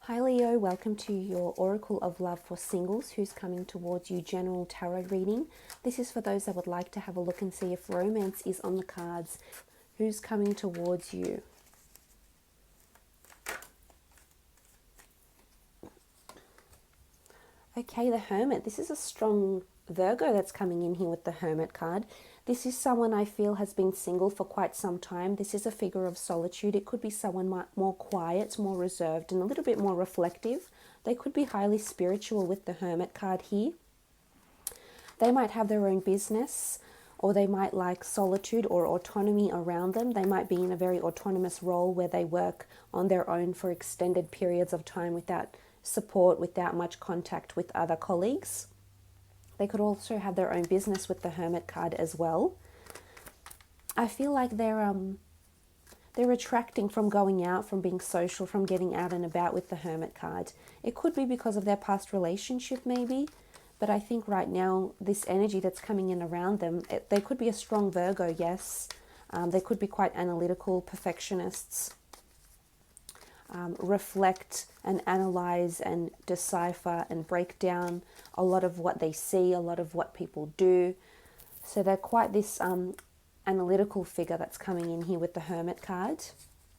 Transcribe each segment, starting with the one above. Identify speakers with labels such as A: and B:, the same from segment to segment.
A: Hi Leo, welcome to your Oracle of Love for Singles, who's coming towards you general tarot reading. This is for those that would like to have a look and see if romance is on the cards. Who's coming towards you? Okay, the Hermit. This is a strong Virgo that's coming in here with the Hermit card. This is someone I feel has been single for quite some time. This is a figure of solitude. It could be someone more quiet, more reserved, and a little bit more reflective. They could be highly spiritual with the Hermit card here. They might have their own business, or they might like solitude or autonomy around them. They might be in a very autonomous role where they work on their own for extended periods of time without support, without much contact with other colleagues. They could also have their own business with the Hermit card as well. I feel like they're retracting from going out, from being social, from getting out and about with the Hermit card. It could be because of their past relationship maybe, but I think right now this energy that's coming in around them, they could be a strong Virgo, yes. They could be quite analytical, perfectionists. Reflect and analyze and decipher and break down a lot of what they see, a lot of what people do. So they're quite this analytical figure that's coming in here with the Hermit card.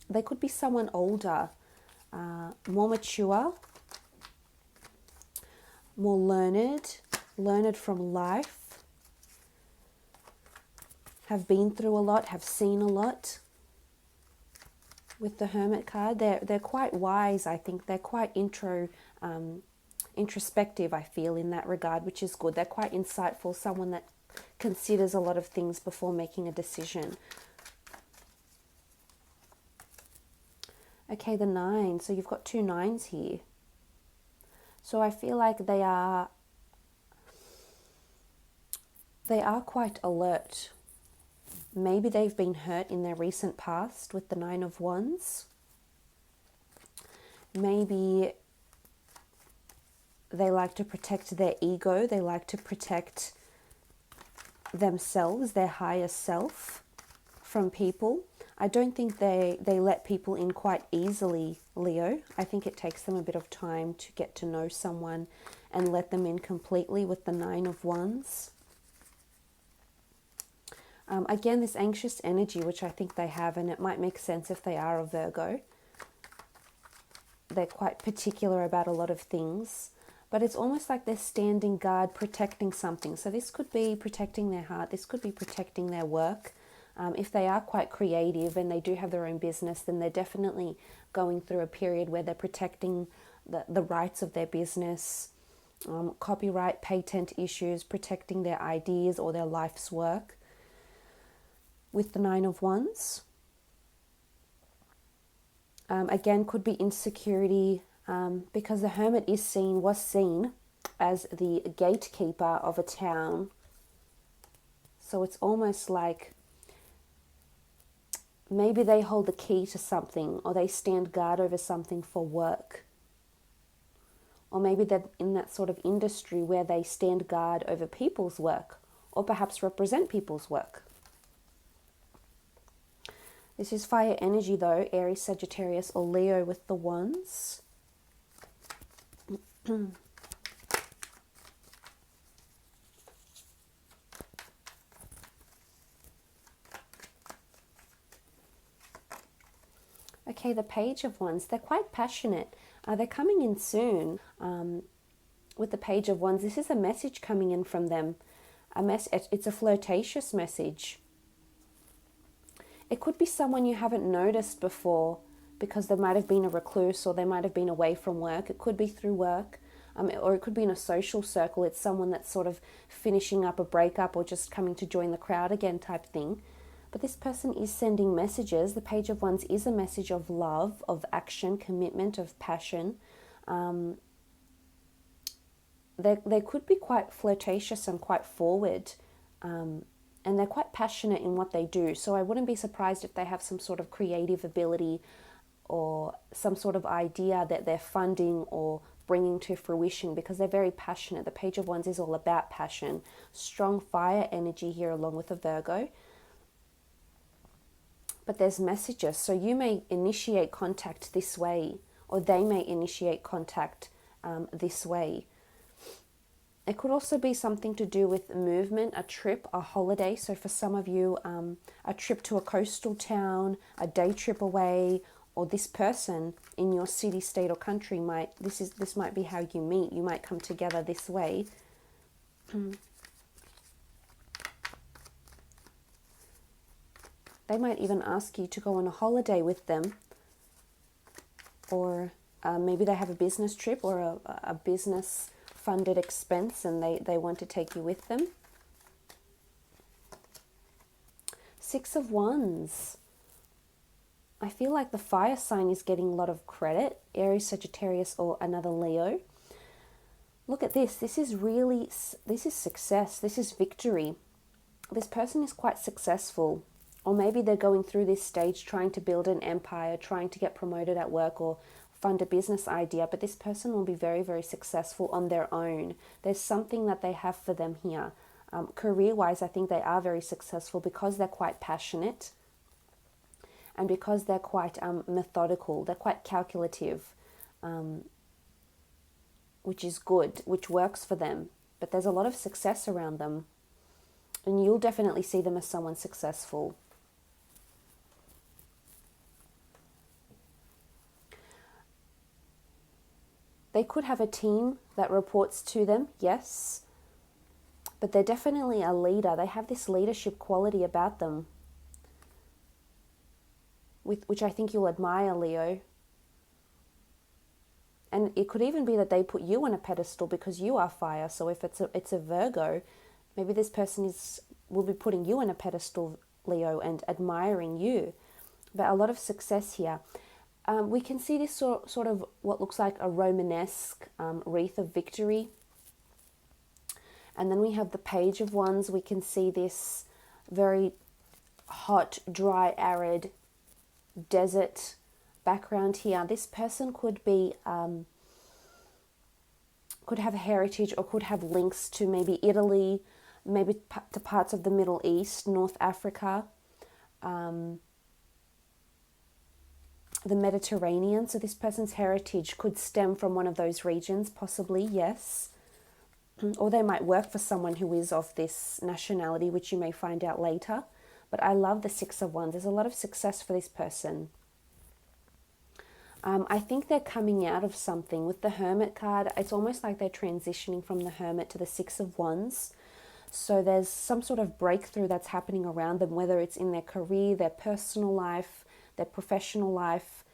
A: They could be someone older, more mature, more learned from life, have been through a lot, have seen a lot. With the Hermit card, they're quite wise, I think. They're quite introspective, I feel, in that regard, which is good. They're quite insightful, someone that considers a lot of things before making a decision. Okay, the 9. So you've got 2 9s here. So I feel like they are quite alert. Maybe they've been hurt in their recent past with the 9 of Wands. Maybe they like to protect their ego. They like to protect themselves, their higher self, from people. I don't think they let people in quite easily, Leo. I think it takes them a bit of time to get to know someone and let them in completely with the 9 of Wands. Again, this anxious energy, which I think they have, and it might make sense if they are a Virgo. They're quite particular about a lot of things, but it's almost like they're standing guard, protecting something. So this could be protecting their heart. This could be protecting their work. If they are quite creative and they do have their own business, then they're definitely going through a period where they're protecting the rights of their business, copyright, patent issues, protecting their ideas or their life's work. With the 9 of Wands. Again, could be insecurity because the Hermit was seen as the gatekeeper of a town. So it's almost like maybe they hold the key to something, or they stand guard over something for work. Or maybe they're in that sort of industry where they stand guard over people's work, or perhaps represent people's work. This is fire energy though, Aries, Sagittarius or Leo with the Wands. Okay, the Page of Wands. They're quite passionate. They're coming in soon. With the Page of Wands, this is a message coming in from them. It's a flirtatious message. It could be someone you haven't noticed before because they might have been a recluse, or they might have been away from work. It could be through work, or it could be in a social circle. It's someone that's sort of finishing up a breakup or just coming to join the crowd again type thing. But this person is sending messages. The Page of Wands is a message of love, of action, commitment, of passion. They could be quite flirtatious and quite forward. And they're quite passionate in what they do. So I wouldn't be surprised if they have some sort of creative ability or some sort of idea that they're funding or bringing to fruition, because they're very passionate. The Page of Wands is all about passion. Strong fire energy here along with a Virgo. But there's messages. So you may initiate contact this way, or they may initiate contact this way. It could also be something to do with movement, a trip, a holiday. So for some of you, a trip to a coastal town, a day trip away, or this person in your city, state, or country this might be how you meet. You might come together this way. They might even ask you to go on a holiday with them, or maybe they have a business trip or a business funded expense and they want to take you with them. Six of Wands. I feel like the fire sign is getting a lot of credit. Aries, Sagittarius, or another Leo. Look at this. This is success. This is victory. This person is quite successful. Or maybe they're going through this stage trying to build an empire, trying to get promoted at work or fund a business idea. But this person will be very, very successful on their own. There's something that they have for them here. Career-wise, I think they are very successful because they're quite passionate and because they're quite methodical. They're quite calculative, which is good, which works for them. But there's a lot of success around them. And you'll definitely see them as someone successful. They could have a team that reports to them, yes. But they're definitely a leader. They have this leadership quality about them, which I think you'll admire, Leo. And it could even be that they put you on a pedestal because you are fire. So if it's a Virgo, maybe this person will be putting you on a pedestal, Leo, and admiring you. But a lot of success here. We can see this sort of what looks like a Romanesque wreath of victory. And then we have the Page of Wands. We can see this very hot, dry, arid desert background here. This person could be could have a heritage or could have links to maybe Italy, maybe to parts of the Middle East, North Africa, the Mediterranean. So this person's heritage could stem from one of those regions, possibly, yes. Or they might work for someone who is of this nationality, which you may find out later. But I love the Six of Wands. There's a lot of success for this person. I think they're coming out of something. With the Hermit card, it's almost like they're transitioning from the Hermit to the Six of Wands. So there's some sort of breakthrough that's happening around them, whether it's in their career, their personal life, their professional life.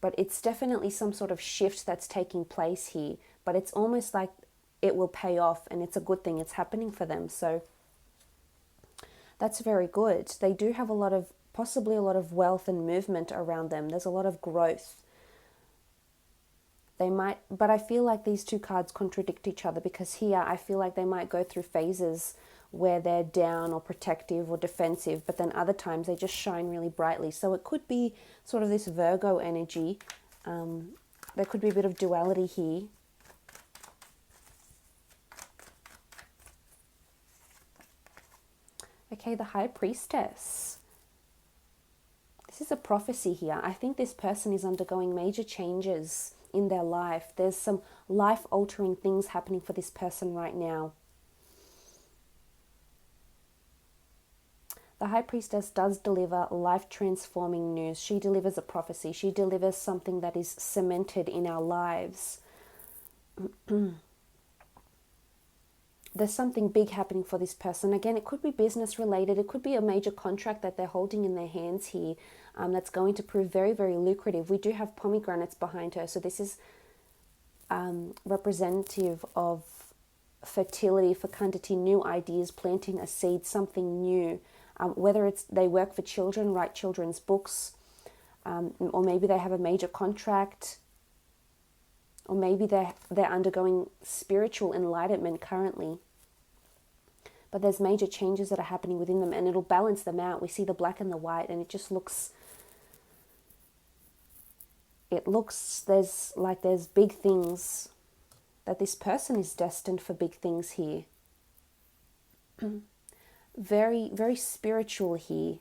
A: But it's definitely some sort of shift that's taking place here. But it's almost like it will pay off, and it's a good thing. It's happening for them. So that's very good. They do have possibly a lot of wealth and movement around them. There's a lot of growth. But I feel like these two cards contradict each other, because here I feel like they might go through phases where they're down or protective or defensive, but then other times they just shine really brightly. So it could be sort of this Virgo energy. There could be a bit of duality here. Okay, the High Priestess. This is a prophecy here. I think this person is undergoing major changes in their life. There's some life-altering things happening for this person right now. The High Priestess does deliver life-transforming news. She delivers a prophecy. She delivers something that is cemented in our lives. There's something big happening for this person. Again, it could be business related. It could be a major contract that they're holding in their hands here that's going to prove very, very lucrative. We do have pomegranates behind her. So this is representative of fertility, fecundity, new ideas, planting a seed, something new. Whether it's they work for children, write children's books, or maybe they have a major contract, or maybe they're undergoing spiritual enlightenment currently. But there's major changes that are happening within them, and it'll balance them out. We see the black and the white, and it just looks, there's big things, that this person is destined for big things here. Very, very spiritual here.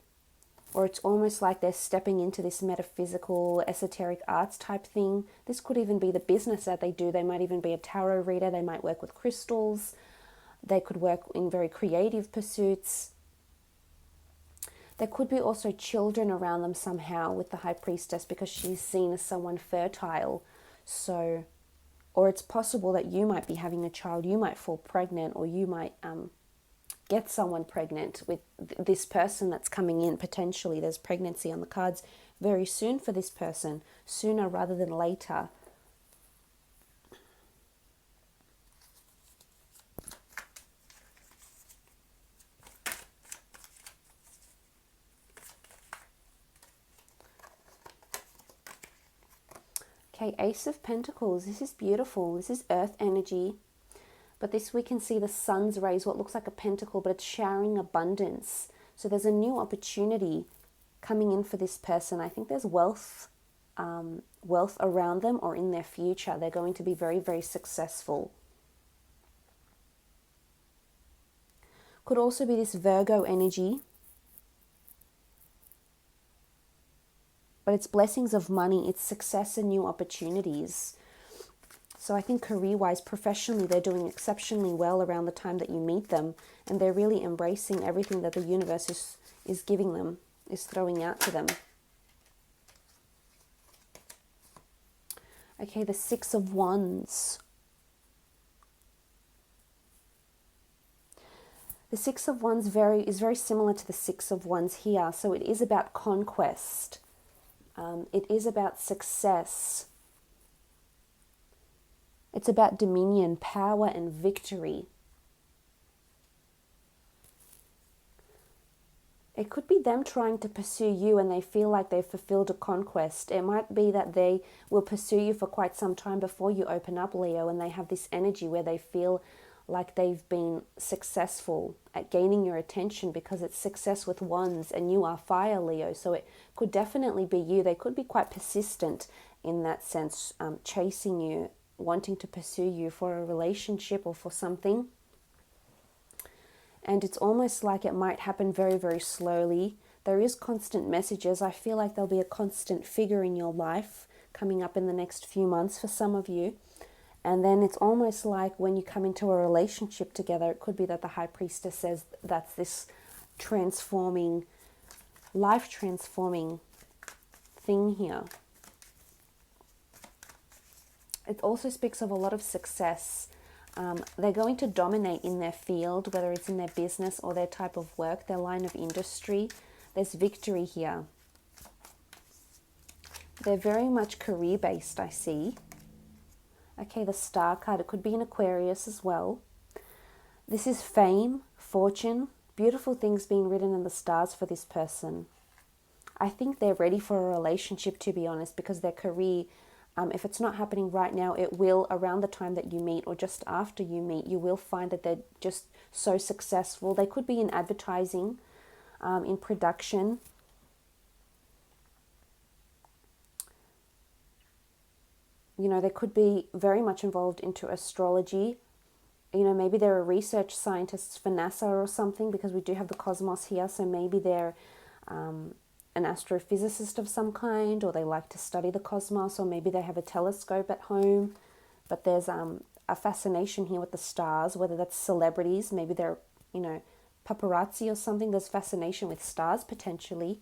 A: or it's almost like they're stepping into this metaphysical, esoteric arts type thing. This could even be the business that they do. They might even be a tarot reader. They might work with crystals. They could work in very creative pursuits. There could be also children around them somehow with the High Priestess, because she's seen as someone fertile. So, or it's possible that you might be having a child, you might fall pregnant, or you might get someone pregnant with this person that's coming in. Potentially there's pregnancy on the cards very soon for this person, sooner rather than later. Okay, Ace of Pentacles. This is beautiful. This is earth energy. But this, we can see the sun's rays, what looks like a pentacle, but it's showering abundance. So there's a new opportunity coming in for this person. I think there's wealth around them or in their future. They're going to be very, very successful. Could also be this Virgo energy. But it's blessings of money, it's success and new opportunities. So I think career-wise, professionally, they're doing exceptionally well around the time that you meet them. And they're really embracing everything that the universe is giving them, is throwing out to them. Okay, the Six of Wands. The Six of Wands is very similar to the Six of Wands here. So it is about conquest. It is about success. It's about dominion, power, and victory. It could be them trying to pursue you and they feel like they've fulfilled a conquest. It might be that they will pursue you for quite some time before you open up, Leo, and they have this energy where they feel like they've been successful at gaining your attention, because it's success with wands and you are fire, Leo. So it could definitely be you. They could be quite persistent in that sense, chasing you, wanting to pursue you for a relationship or for something. And it's almost like it might happen very, very slowly. There is constant messages. I feel like there'll be a constant figure in your life coming up in the next few months for some of you. And then it's almost like when you come into a relationship together, it could be that the High Priestess says that's this transforming, life-transforming thing here. It also speaks of a lot of success. They're going to dominate in their field, whether it's in their business or their type of work, their line of industry. There's victory here. They're very much career-based, I see. Okay, the Star card. It could be an Aquarius as well. This is fame, fortune, beautiful things being written in the stars for this person. I think they're ready for a relationship, to be honest, because their career, if it's not happening right now, it will around the time that you meet or just after you meet. You will find that they're just so successful. They could be in advertising, in production. You know, they could be very much involved into astrology. You know, maybe they're a research scientist for NASA or something, because we do have the cosmos here. So maybe they're an astrophysicist of some kind, or they like to study the cosmos, or maybe they have a telescope at home. But there's a fascination here with the stars, whether that's celebrities, maybe they're, you know, paparazzi or something. There's fascination with stars potentially.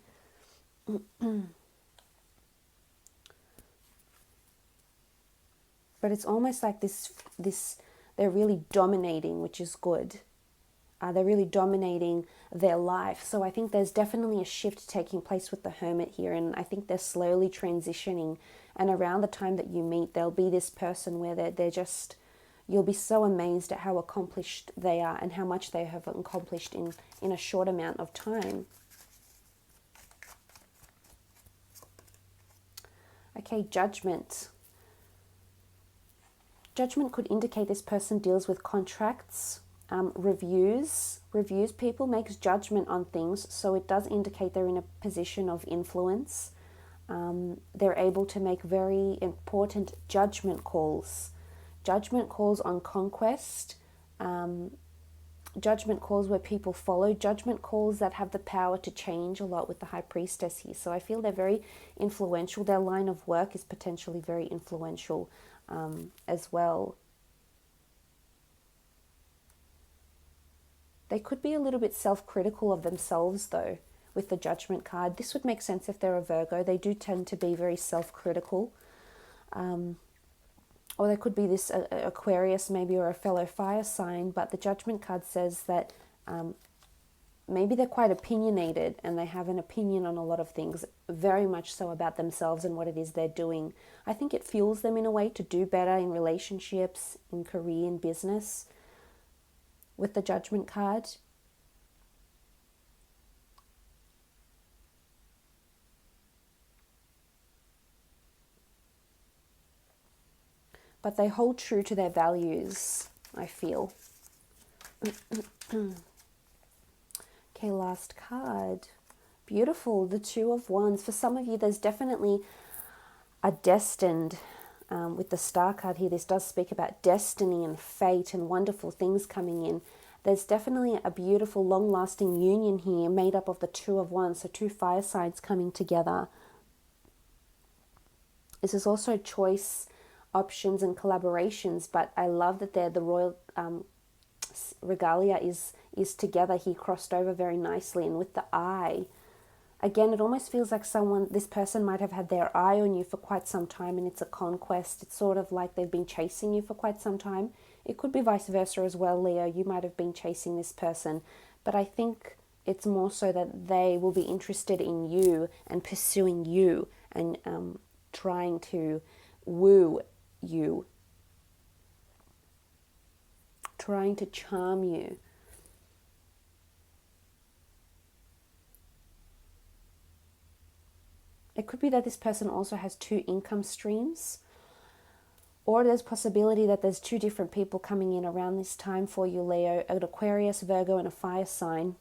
A: But it's almost like this they're really dominating, which is good. They're really dominating their life. So I think there's definitely a shift taking place with the Hermit here, and I think they're slowly transitioning. And around the time that you meet, there'll be this person where they're just, you'll be so amazed at how accomplished they are and how much they have accomplished in a short amount of time. Okay, Judgment. Judgment could indicate this person deals with contracts, reviews people, makes judgment on things. So it does indicate they're in a position of influence. They're able to make very important judgment calls on conquest, judgment calls where people follow, judgment calls that have the power to change a lot with the High Priestess here. So I feel they're very influential. Their line of work is potentially very influential as well. They could be a little bit self-critical of themselves though with the Judgment card. This would make sense if they're a Virgo. They do tend to be very self-critical. Or there could be this Aquarius maybe, or a fellow fire sign, but the Judgment card says that maybe they're quite opinionated and they have an opinion on a lot of things, very much so about themselves and what it is they're doing. I think it fuels them in a way to do better in relationships, in career, in business with the Judgment card. But they hold true to their values, I feel. Okay, last card. Beautiful, the Two of Wands. For some of you, there's definitely a destined, with the Star card here, this does speak about destiny and fate and wonderful things coming in. There's definitely a beautiful, long-lasting union here made up of the Two of Wands, so two fire signs coming together. This is also choice, options and collaborations, but I love that they're the royal regalia is together here, crossed over very nicely. And with the eye, again, it almost feels like this person might have had their eye on you for quite some time, and it's a conquest. It's sort of like they've been chasing you for quite some time. It could be vice versa as well, Leo. You might have been chasing this person, but I think it's more so that they will be interested in you and pursuing you and trying to woo you, trying to charm you. It could be that this person also has two income streams, or there's possibility that there's two different people coming in around this time for you, Leo, an Aquarius, Virgo, and a fire sign,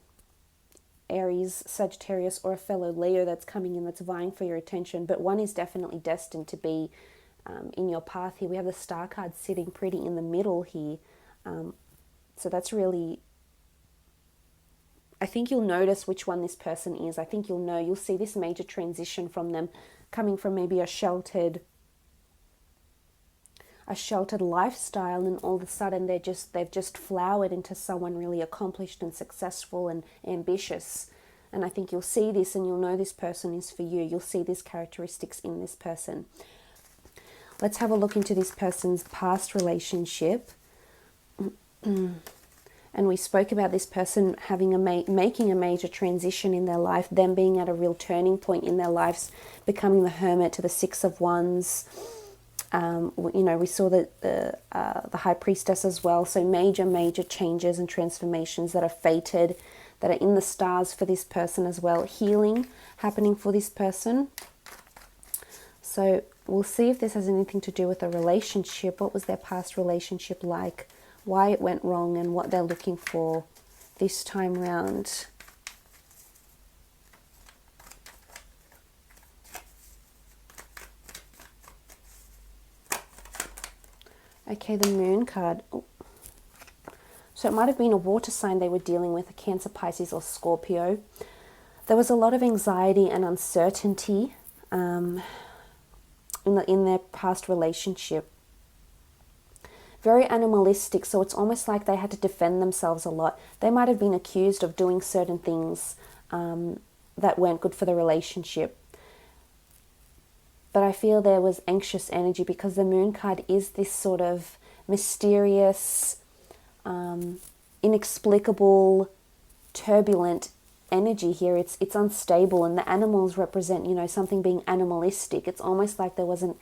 A: Aries, Sagittarius, or a fellow Leo that's coming in that's vying for your attention. But one is definitely destined to be in your path here. We have the Star card sitting pretty in the middle here. So that's really, I think you'll notice which one this person is. I think you'll see this major transition from them coming from maybe a sheltered lifestyle, and all of a sudden they've just flowered into someone really accomplished and successful and ambitious. And I think you'll see this and you'll know this person is for you. You'll see these characteristics in this person. Let's have a look into this person's past relationship. And we spoke about this person having making a major transition in their life, them being at a real turning point in their lives, becoming the Hermit to the Six of Wands. We saw the High Priestess as well. So major changes and transformations that are fated, that are in the stars for this person as well. Healing happening for this person. So we'll see if this has anything to do with a relationship. What was their past relationship like? Why it went wrong and what they're looking for this time round. Okay, the Moon card. Oh. So it might have been a water sign they were dealing with, a Cancer, Pisces, or Scorpio. There was a lot of anxiety and uncertainty in their past relationship. Very animalistic, so it's almost like they had to defend themselves a lot. They might have been accused of doing certain things that weren't good for the relationship. But I feel there was anxious energy because the Moon card is this sort of mysterious, inexplicable, turbulent energy here. It's unstable, and the animals represent, something being animalistic. It's almost like there wasn't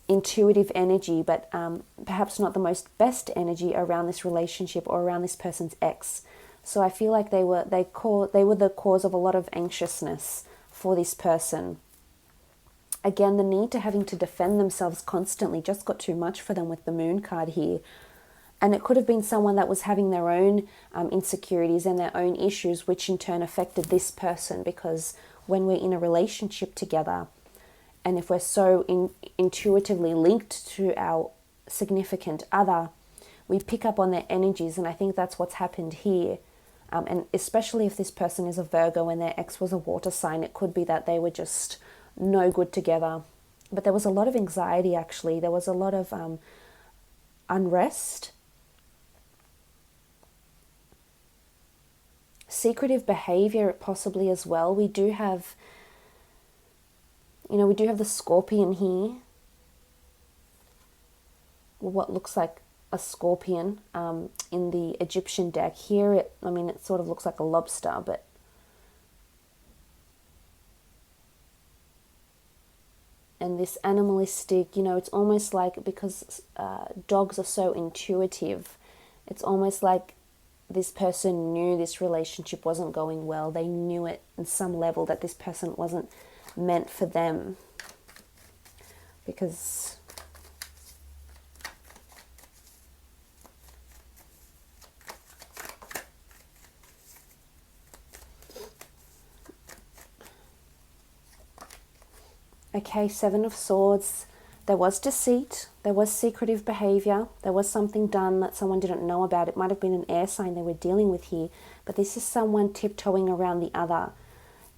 A: intuitive energy, but perhaps not the most best energy around this relationship or around this person's ex. So I feel like they were the cause of a lot of anxiousness for this person. Again, the need to having to defend themselves constantly just got too much for them with the Moon card here. And it could have been someone that was having their own insecurities and their own issues, which in turn affected this person, because when we're in a relationship together, and if we're so intuitively linked to our significant other, we pick up on their energies, and I think that's what's happened here. And especially if this person is a Virgo and their ex was a water sign, it could be that they were just no good together. But there was a lot of anxiety, actually. There was a lot of unrest. Secretive behavior possibly as well. We do have, we do have the Scorpion here. What looks like a scorpion in the Egyptian deck. Here, it sort of looks like a lobster, but and this animalistic, it's almost like, because dogs are so intuitive, it's almost like this person knew this relationship wasn't going well. They knew it on some level that this person wasn't meant for them, because okay, Seven of Swords. There was deceit, there was secretive behavior, there was something done that someone didn't know about. It might have been an air sign they were dealing with here, but this is someone tiptoeing around the other.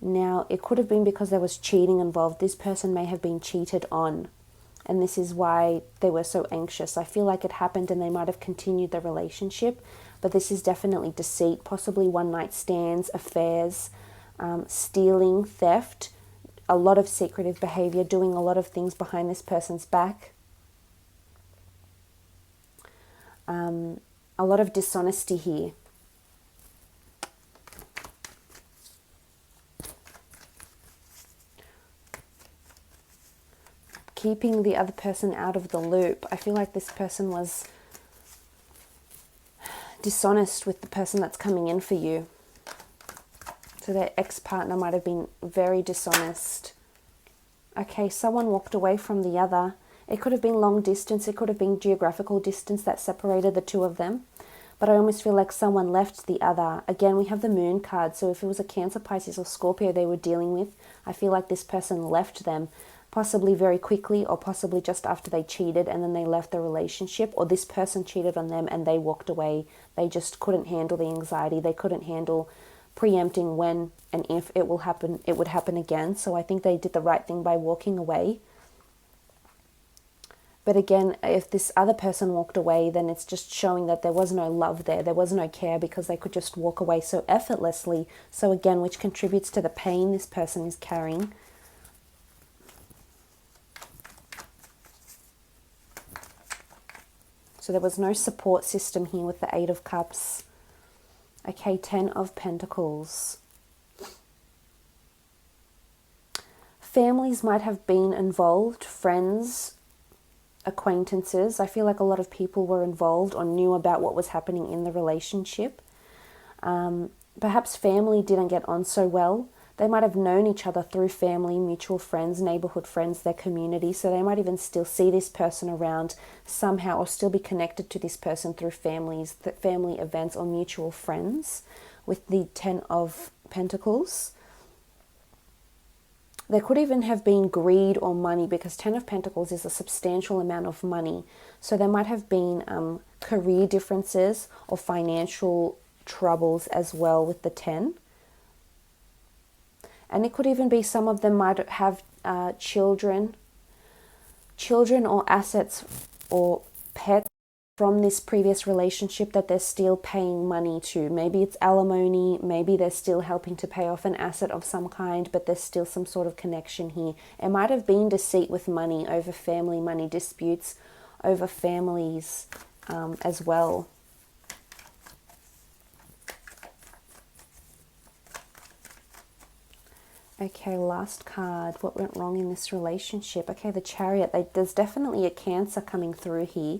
A: Now, it could have been because there was cheating involved. This person may have been cheated on, and this is why they were so anxious. I feel like it happened and they might have continued the relationship, but this is definitely deceit, possibly one-night stands, affairs, stealing, theft, a lot of secretive behavior, doing a lot of things behind this person's back. A lot of dishonesty here. Keeping the other person out of the loop. I feel like this person was dishonest with the person that's coming in for you. So their ex-partner might have been very dishonest. Okay, someone walked away from the other. It could have been long distance. It could have been geographical distance that separated the two of them. But I almost feel like someone left the other. Again, we have the Moon card. So if it was a Cancer, Pisces or Scorpio they were dealing with, I feel like this person left them, possibly very quickly, or possibly just after they cheated and then they left the relationship, or this person cheated on them and they walked away. They just couldn't handle the anxiety. They couldn't handle preempting when and if it would happen again. So I think they did the right thing by walking away. But again, if this other person walked away, then it's just showing that there was no love there. There was no care, because they could just walk away so effortlessly. So again, which contributes to the pain this person is carrying. So there was no support system here with the Eight of Cups. Okay, Ten of Pentacles. Families might have been involved, friends, acquaintances. I feel like a lot of people were involved or knew about what was happening in the relationship. Perhaps family didn't get on so well. They might have known each other through family, mutual friends, neighborhood friends, their community. So they might even still see this person around somehow, or still be connected to this person through family events or mutual friends with the Ten of Pentacles. There could even have been greed or money, because Ten of Pentacles is a substantial amount of money. So there might have been career differences or financial troubles as well with the 10. And it could even be some of them might have children or assets or pets from this previous relationship that they're still paying money to. Maybe it's alimony, maybe they're still helping to pay off an asset of some kind, but there's still some sort of connection here. It might have been deceit with money, over family money disputes, over families as well. Okay, last card. What went wrong in this relationship? Okay, the Chariot. There's definitely a Cancer coming through here.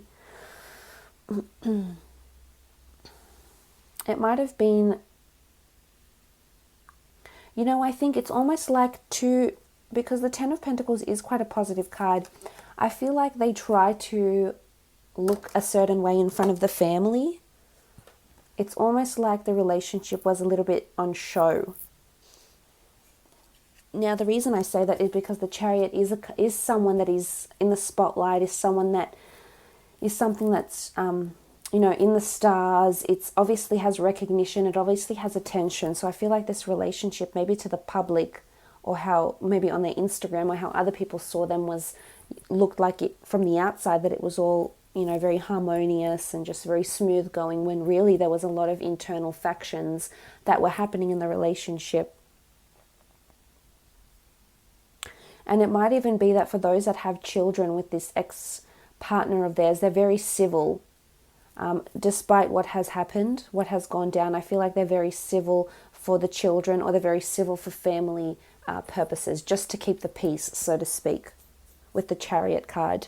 A: It might have been, I think it's almost like because the Ten of Pentacles is quite a positive card. I feel like they try to look a certain way in front of the family. It's almost like the relationship was a little bit on show. Now, the reason I say that is because the Chariot is someone that is in the spotlight, is someone that is something that's you know, in the stars. It's obviously has recognition. It obviously has attention. So I feel like this relationship, maybe to the public, or how maybe on their Instagram, or how other people saw them, looked like it from the outside, that it was all, you know, very harmonious and just very smooth going, when really there was a lot of internal factions that were happening in the relationship. And it might even be that for those that have children with this ex-partner of theirs, they're very civil. Despite what has happened, what has gone down, I feel like they're very civil for the children, or they're very civil for family purposes, just to keep the peace, so to speak, with the Chariot card,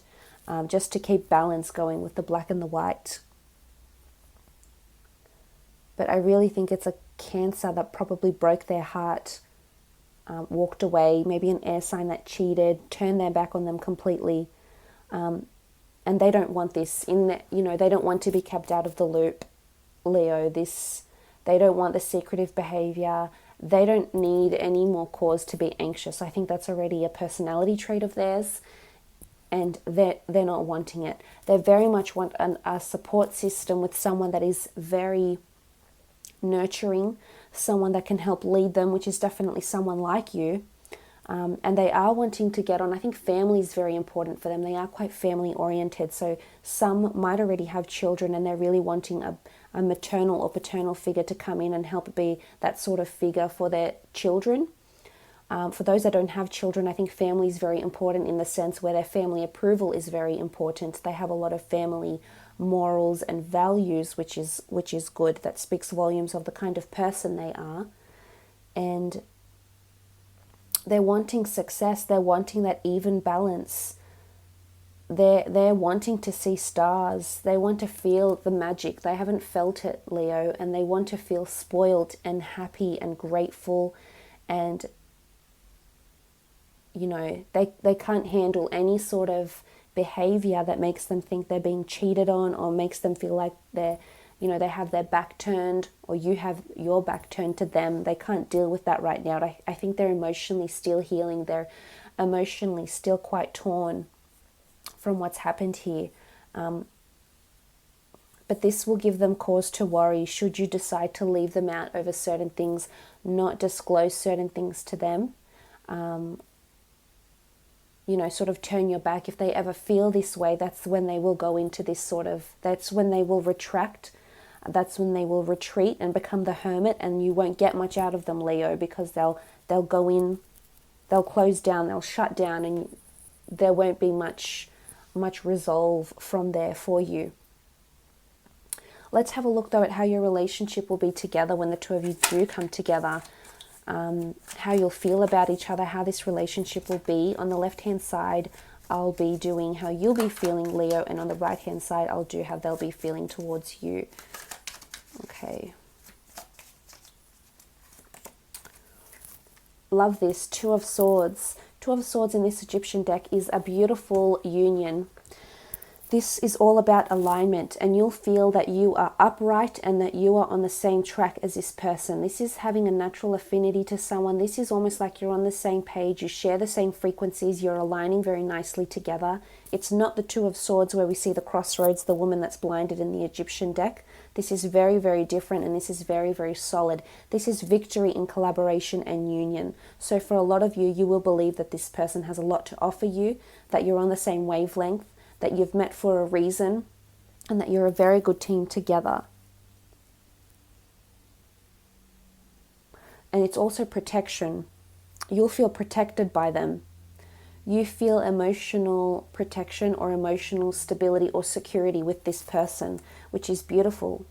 A: just to keep balance going with the black and the white. But I really think it's a Cancer that probably broke their heart, walked away, maybe an air sign that cheated, turned their back on them completely. And they don't want this they don't want to be kept out of the loop, Leo. They don't want the secretive behavior. They don't need any more cause to be anxious. I think that's already a personality trait of theirs, and they're not wanting it. They very much want a support system with someone that is very nurturing, someone that can help lead them, which is definitely someone like you. And they are wanting to get on. I think family is very important for them. They are quite family oriented. So some might already have children, and they're really wanting a maternal or paternal figure to come in and help be that sort of figure for their children. For those that don't have children, I think family is very important, in the sense where their family approval is very important. They have a lot of family morals and values, which is good. That speaks volumes of the kind of person they are. And they're wanting success. They're wanting that even balance. They're wanting to see stars. They want to feel the magic. They haven't felt it, Leo, and they want to feel spoiled and happy and grateful. And you know, they can't handle any sort of behavior that makes them think they're being cheated on, or makes them feel like they have their back turned, or you have your back turned to them. They can't deal with that right now. I think they're emotionally still healing. They're emotionally still quite torn from what's happened here. But this will give them cause to worry should you decide to leave them out over certain things, not disclose certain things to them. Sort of turn your back. If they ever feel this way, that's when they will go into this that's when they will retract. That's when they will retreat and become the hermit, and you won't get much out of them, Leo, because they'll go in, they'll close down, they'll shut down, and there won't be much resolve from there for you. Let's have a look, though, at how your relationship will be together when the two of you do come together. How you'll feel about each other, how this relationship will be. On the left-hand side, I'll be doing how you'll be feeling, Leo, and on the right-hand side, I'll do how they'll be feeling towards you. Okay. Love this. Two of Swords. Two of Swords in this Egyptian deck is a beautiful union. This is all about alignment, and you'll feel that you are upright and that you are on the same track as this person. This is having a natural affinity to someone. This is almost like you're on the same page. You share the same frequencies. You're aligning very nicely together. It's not the Two of Swords where we see the crossroads, the woman that's blinded in the Egyptian deck. This is very, very different, and this is very, very solid. This is victory in collaboration and union. So for a lot of you, you will believe that this person has a lot to offer you, that you're on the same wavelength, that you've met for a reason, and that you're a very good team together. And it's also protection. You'll feel protected by them. You feel emotional protection or emotional stability or security with this person, which is beautiful.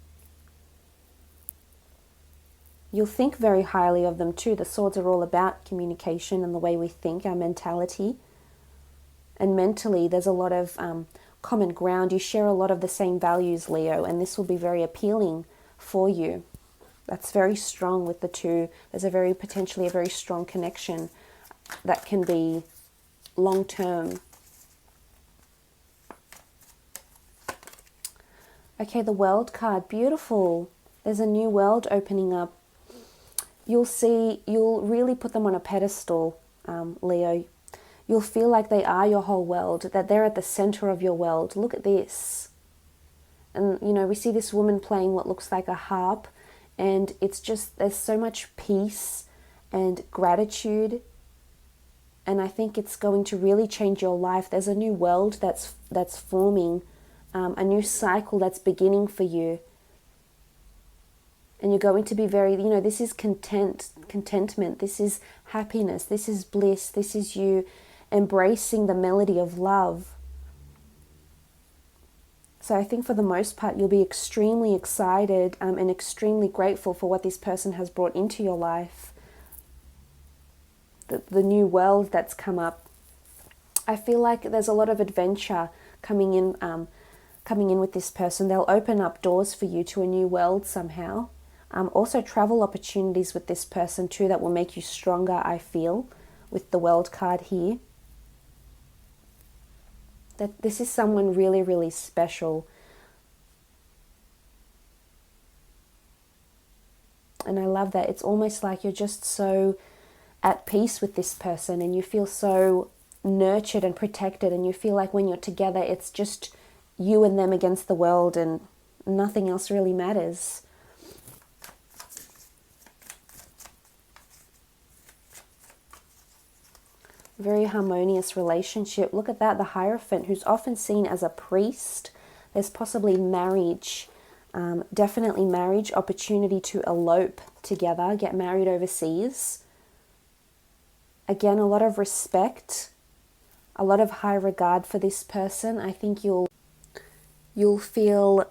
A: You'll think very highly of them too. The swords are all about communication and the way we think, our mentality. And mentally, there's a lot of common ground. You share a lot of the same values, Leo, and this will be very appealing for you. That's very strong with the two. There's potentially a very strong connection that can be long-term. Okay, the World card, beautiful. There's a new world opening up. You'll really put them on a pedestal, Leo. You'll feel like they are your whole world, that they're at the center of your world. Look at this. And, you know, we see this woman playing what looks like a harp, and it's just, there's so much peace and gratitude. And I think it's going to really change your life. There's a new world that's forming, a new cycle that's beginning for you. And you're going to be very, you know, this is contentment, this is happiness, this is bliss, this is you embracing the melody of love. So I think for the most part, you'll be extremely excited and extremely grateful for what this person has brought into your life. The new world that's come up. I feel like there's a lot of adventure coming in with this person. They'll open up doors for you to a new world somehow. Also travel opportunities with this person too that will make you stronger, I feel, with the World card here. That this is someone really, really special. And I love that. It's almost like you're just so at peace with this person, and you feel so nurtured and protected, and you feel like when you're together, it's just you and them against the world, and nothing else really matters. Very harmonious relationship. Look at that, the Hierophant, who's often seen as a priest. There's possibly marriage, definitely marriage, opportunity to elope together, get married overseas. Again, a lot of respect, a lot of high regard for this person. I think you'll feel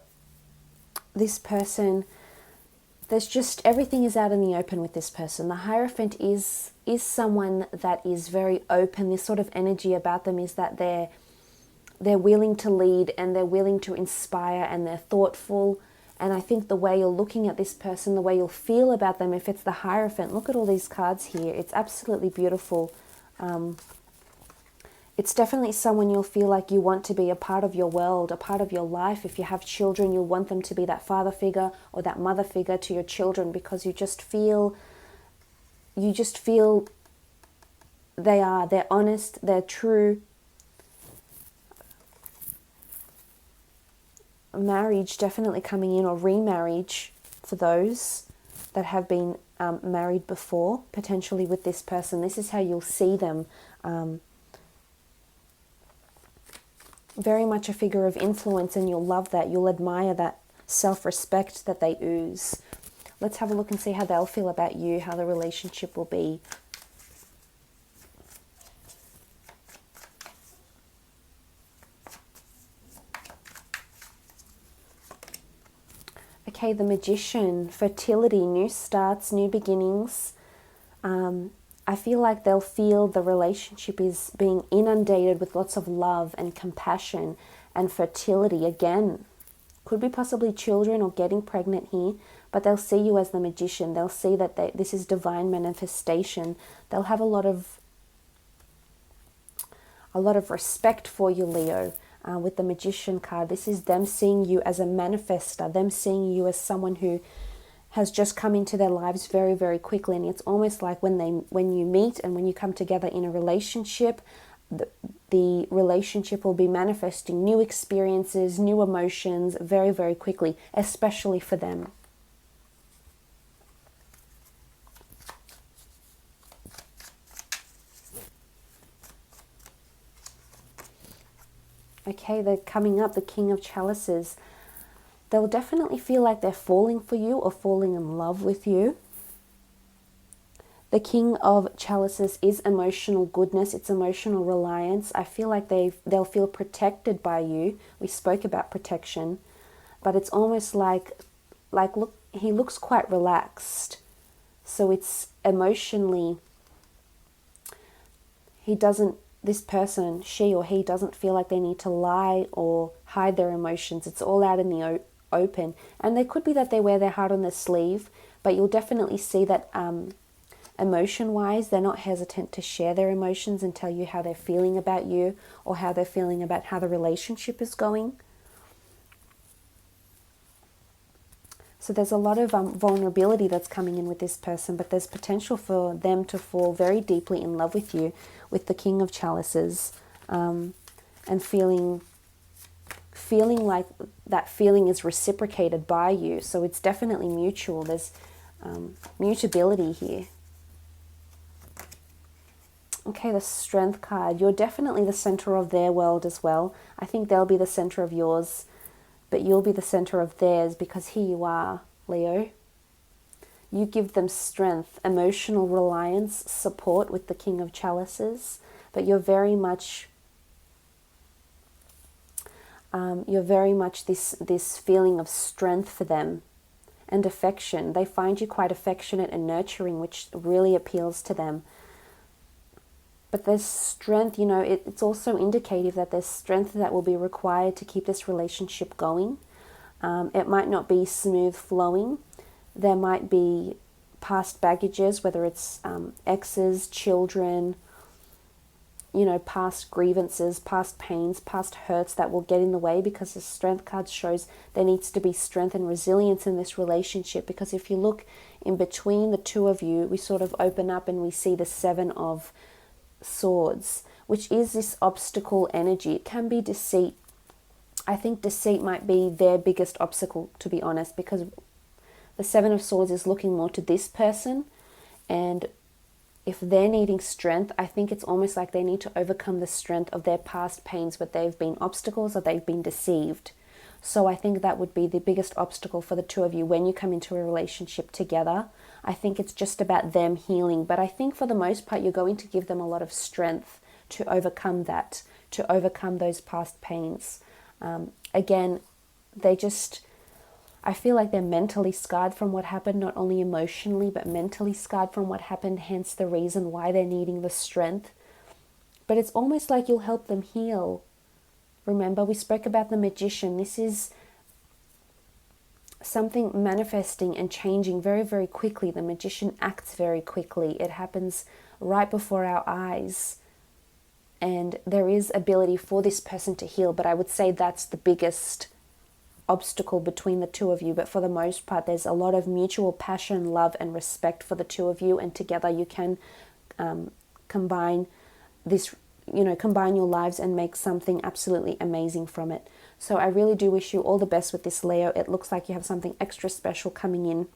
A: this person, there's just, everything is out in the open with this person. The Hierophant is someone that is very open. This sort of energy about them is that they're willing to lead, and they're willing to inspire, and they're thoughtful. And I think the way you're looking at this person, the way you'll feel about them, if it's the Hierophant, look at all these cards here. It's absolutely beautiful. It's definitely someone you'll feel like you want to be a part of your world, a part of your life. If you have children, you'll want them to be that father figure or that mother figure to your children, because you just feel they're honest, they're true. Marriage definitely coming in, or remarriage for those that have been married before, potentially with this person. This is how you'll see them. Very much a figure of influence, and you'll love that. You'll admire that self-respect that they ooze. Let's have a look and see how they'll feel about you, how the relationship will be. Okay, the Magician, fertility, new starts, new beginnings. I feel like they'll feel the relationship is being inundated with lots of love and compassion and fertility. Again, could be possibly children or getting pregnant here, but they'll see you as the Magician. They'll see that this is divine manifestation. They'll have a lot of respect for you, Leo. With the Magician card, this is them seeing you as a manifester, them seeing you as someone who has just come into their lives very, very quickly. And it's almost like when you meet and when you come together in a relationship, the relationship will be manifesting new experiences, new emotions very, very quickly, especially for them. Okay, they're coming up, the King of Chalices. They'll definitely feel like they're falling for you or falling in love with you. The King of Chalices is emotional goodness. It's emotional reliance. I feel like they'll feel protected by you. We spoke about protection. But it's almost like look, he looks quite relaxed. So it's emotionally, this person, she or he, doesn't feel like they need to lie or hide their emotions. It's all out in the open. And there could be that they wear their heart on their sleeve, but you'll definitely see that emotion-wise, they're not hesitant to share their emotions and tell you how they're feeling about you, or how they're feeling about how the relationship is going. So there's a lot of vulnerability that's coming in with this person, but there's potential for them to fall very deeply in love with you, with the King of Chalices, and feeling feeling like that feeling is reciprocated by you. So it's definitely mutual. There's mutability here. Okay, the Strength card. You're definitely the center of their world as well. I think they'll be the center of yours, but you'll be the center of theirs, because here you are, Leo. You give them strength, emotional reliance, support with the King of Chalices, but you're very much this feeling of strength for them and affection. They find you quite affectionate and nurturing, which really appeals to them. But there's strength, it's also indicative that there's strength that will be required to keep this relationship going. It might not be smooth flowing. There might be past baggages, whether it's exes, children, past grievances, past pains, past hurts that will get in the way, because the Strength card shows there needs to be strength and resilience in this relationship. Because if you look in between the two of you, we sort of open up and we see the Seven of Swords, which is this obstacle energy. It can be deceit. I think deceit might be their biggest obstacle, to be honest, because the Seven of Swords is looking more to this person, and if they're needing strength, I think it's almost like they need to overcome the strength of their past pains, but they've been obstacles or they've been deceived. So I think that would be the biggest obstacle for the two of you when you come into a relationship together. I think it's just about them healing, but I think for the most part you're going to give them a lot of strength to overcome that, to overcome those past pains. Again, I feel like they're mentally scarred from what happened, not only emotionally, but mentally scarred from what happened, hence the reason why they're needing the strength. But it's almost like you'll help them heal. Remember, we spoke about the Magician. This is something manifesting and changing very, very quickly. The Magician acts very quickly. It happens right before our eyes. And there is ability for this person to heal, but I would say that's the biggest obstacle between the two of you. But for the most part, there's a lot of mutual passion, love, and respect for the two of you, and together you can combine your lives and make something absolutely amazing from it. So I really do wish you all the best with this, Leo. It looks like you have something extra special coming in.